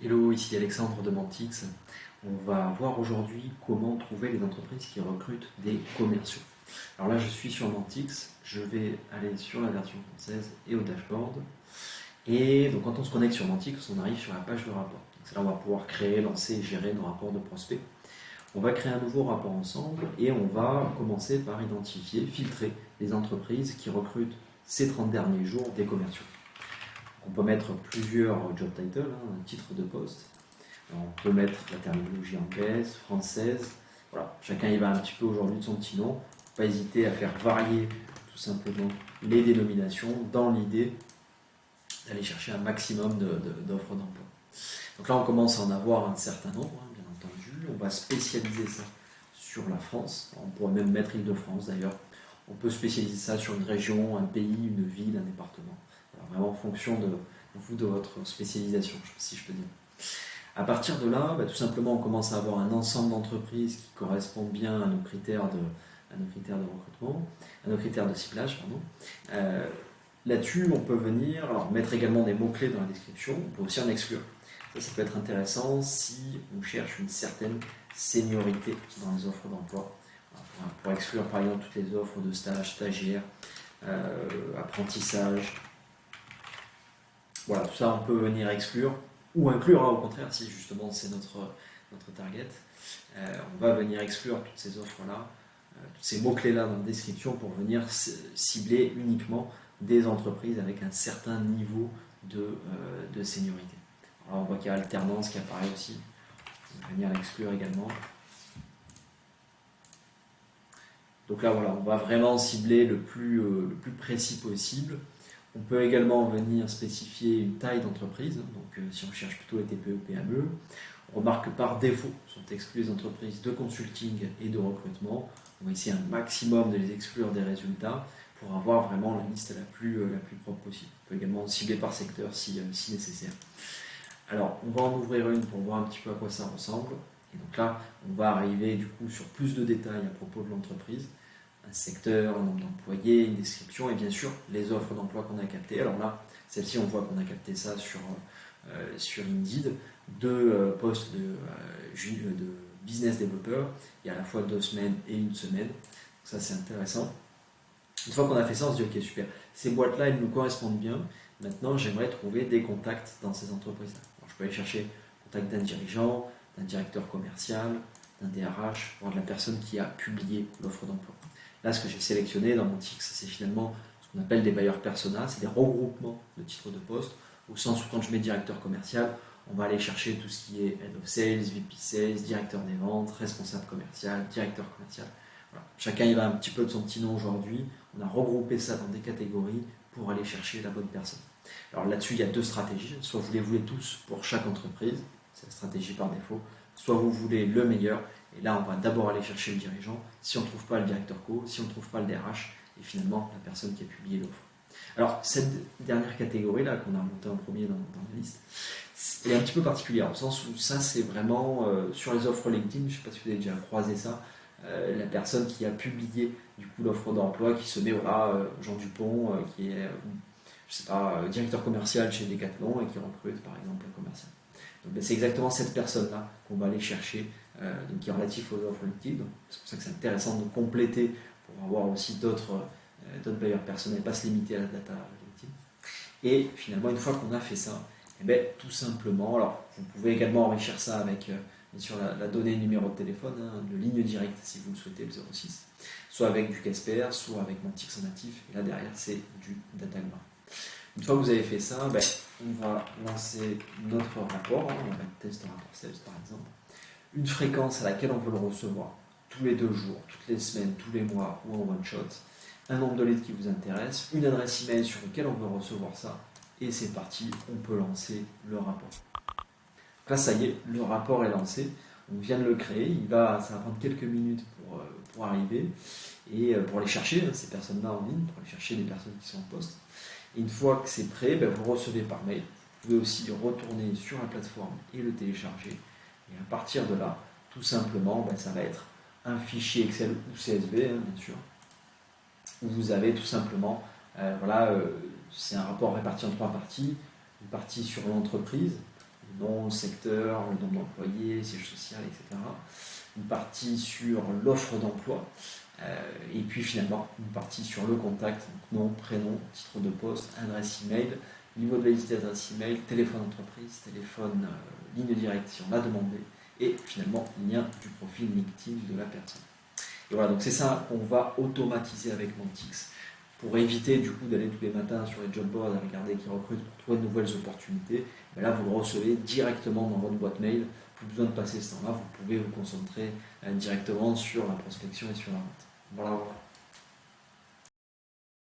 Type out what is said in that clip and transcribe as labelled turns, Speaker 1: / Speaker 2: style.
Speaker 1: Hello, ici Alexandre de Mantix. On va voir aujourd'hui comment trouver les entreprises qui recrutent des commerciaux. Alors là, je suis sur Mantix, je vais aller sur la version française et au dashboard. Et donc quand on se connecte sur Mantix, on arrive sur la page de rapport. C'est là où on va pouvoir créer, lancer et gérer nos rapports de prospects. On va créer un nouveau rapport ensemble et on va commencer par identifier, filtrer les entreprises qui recrutent ces 30 derniers jours des commerciaux. On peut mettre plusieurs job titles, un titre de poste. Alors, on peut mettre la terminologie anglaise, française. Voilà, chacun y va un petit peu aujourd'hui de son petit nom. Pas hésiter à faire varier tout simplement les dénominations dans l'idée d'aller chercher un maximum d'offres d'emploi. Donc là, on commence à en avoir un certain nombre, bien entendu. On va spécialiser ça sur la France. On pourrait même mettre Île-de-France d'ailleurs. On peut spécialiser ça sur une région, un pays, une ville, un département. Alors, vraiment en fonction de vous, de votre spécialisation, si je peux dire. À partir de là, tout simplement, on commence à avoir un ensemble d'entreprises qui correspondent bien à nos critères de recrutement, à nos critères de ciblage, pardon. Là-dessus, on peut venir mettre également des mots-clés dans la description. On peut aussi en exclure. Ça peut être intéressant si on cherche une certaine seniorité dans les offres d'emploi. Pour exclure par exemple toutes les offres de stage, stagiaire, apprentissage. Voilà, tout ça on peut venir exclure ou inclure, au contraire, si justement c'est notre target. On va venir exclure toutes ces offres-là, tous ces mots-clés-là dans la description pour venir cibler uniquement des entreprises avec un certain niveau de seniorité. Alors on voit qu'il y a alternance qui apparaît aussi. On va venir l'exclure également. Donc là, voilà, on va vraiment cibler le plus précis possible. On peut également venir spécifier une taille d'entreprise. Donc si on cherche plutôt les TPE, PME, on remarque que par défaut sont exclues les entreprises de consulting et de recrutement. On va essayer un maximum de les exclure des résultats pour avoir vraiment la liste la plus propre possible. On peut également cibler par secteur si nécessaire. Alors, on va en ouvrir une pour voir un petit peu à quoi ça ressemble. Et donc là, on va arriver du coup sur plus de détails à propos de l'entreprise. Un secteur, un nombre d'employés, une description et bien sûr les offres d'emploi qu'on a captées. Alors là, celle-ci, on voit qu'on a capté ça sur Indeed, deux postes de business développeur. Il y a à la fois 2 semaines et 1 semaine. Donc ça, c'est intéressant. Une fois qu'on a fait ça, on se dit ok, super, ces boîtes-là, elles nous correspondent bien. Maintenant, j'aimerais trouver des contacts dans ces entreprises-là. Alors, je peux aller chercher le contact d'un dirigeant, d'un directeur commercial, d'un DRH, voire de la personne qui a publié l'offre d'emploi. Là, ce que j'ai sélectionné dans Mantix, c'est finalement ce qu'on appelle des buyers persona, c'est des regroupements de titres de poste, au sens où quand je mets directeur commercial, on va aller chercher tout ce qui est Head of Sales, VP Sales, directeur des ventes, responsable commercial, directeur commercial. Voilà. Chacun y va un petit peu de son petit nom aujourd'hui. On a regroupé ça dans des catégories pour aller chercher la bonne personne. Alors là-dessus, il y a 2 stratégies. Soit vous les voulez tous pour chaque entreprise, c'est la stratégie par défaut, soit vous voulez le meilleur. Et là, on va d'abord aller chercher le dirigeant. Si on ne trouve pas le directeur co, si on ne trouve pas le DRH, et finalement la personne qui a publié l'offre. Alors, cette dernière catégorie-là qu'on a remontée en premier dans la liste, est un petit peu particulière, au sens où ça, c'est vraiment sur les offres LinkedIn, je ne sais pas si vous avez déjà croisé ça, la personne qui a publié du coup l'offre d'emploi, qui se met, Jean Dupont, qui est, directeur commercial chez Decathlon et qui recrute par exemple un commercial. Donc c'est exactement cette personne-là qu'on va aller chercher, donc qui est relatif aux offres LinkedIn. C'est pour ça que c'est intéressant de compléter pour avoir aussi d'autres buyers personnels, pas se limiter à la data LinkedIn. Et finalement, une fois qu'on a fait ça, tout simplement, alors vous pouvez également enrichir ça avec bien sûr la donnée numéro de téléphone, de ligne directe si vous le souhaitez, le 06, soit avec du Casper, soit avec Mantix en natif, et là derrière c'est du Datagma. Une fois que vous avez fait ça, on va lancer notre rapport, on va mettre test rapport sales par exemple, une fréquence à laquelle on veut le recevoir, tous les 2 jours, toutes les semaines, tous les mois ou en one shot, un nombre de leads qui vous intéresse, une adresse email sur laquelle on veut recevoir ça, et c'est parti, on peut lancer le rapport. Là, ça y est, le rapport est lancé. On vient de le créer. Ça va prendre quelques minutes pour arriver et pour aller chercher ces personnes-là en ligne, pour aller chercher les personnes qui sont en poste. Et une fois que c'est prêt, vous le recevez par mail. Vous pouvez aussi retourner sur la plateforme et le télécharger. Et à partir de là, tout simplement, ça va être un fichier Excel ou CSV, bien sûr, où vous avez tout simplement, c'est un rapport réparti en 3 parties. Une partie sur l'entreprise, le nom, le secteur, le nombre d'employés, siège social, etc. Une partie sur l'offre d'emploi, et puis finalement une partie sur le contact, donc nom, prénom, titre de poste, adresse email, niveau de validité d'adresse email, téléphone d'entreprise, téléphone, ligne directe si on l'a demandé, et finalement lien du profil LinkedIn de la personne. Et voilà, donc c'est ça qu'on va automatiser avec Mantix pour éviter du coup d'aller tous les matins sur les job boards et regarder qui recrutent pour trouver de nouvelles opportunités. Mais là, vous le recevez directement dans votre boîte mail. Plus besoin de passer ce temps-là, vous pouvez vous concentrer directement sur la prospection et sur la vente. Voilà.